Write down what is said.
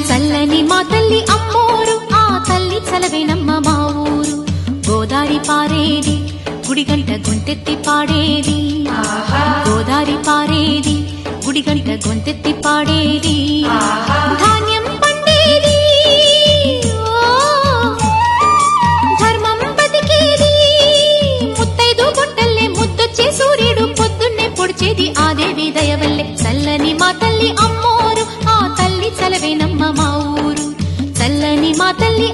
చల్లని మా తల్లి అమ్మోరు ఆ తల్లి చలవేనమ్మ మా ఊరు గోదారి పారేది గుడిగంట గొంతెత్తి పాడేది గోదారి పారేది గుడిగంట గొంతెత్తి పాడేది ధాన్యం పండేది ధర్మం బతికేది ముత్తైదు గుంటల్లే ముద్దొచ్చే సూర్యుడు పొద్దున్నే పొడిచేది ఆ దేవి దయవల్లే చల్లని మా తల్లి అమ్మోరు ఆ తల్లి చలవేనమ్మ మా ఊరు చల్లని మా తల్లి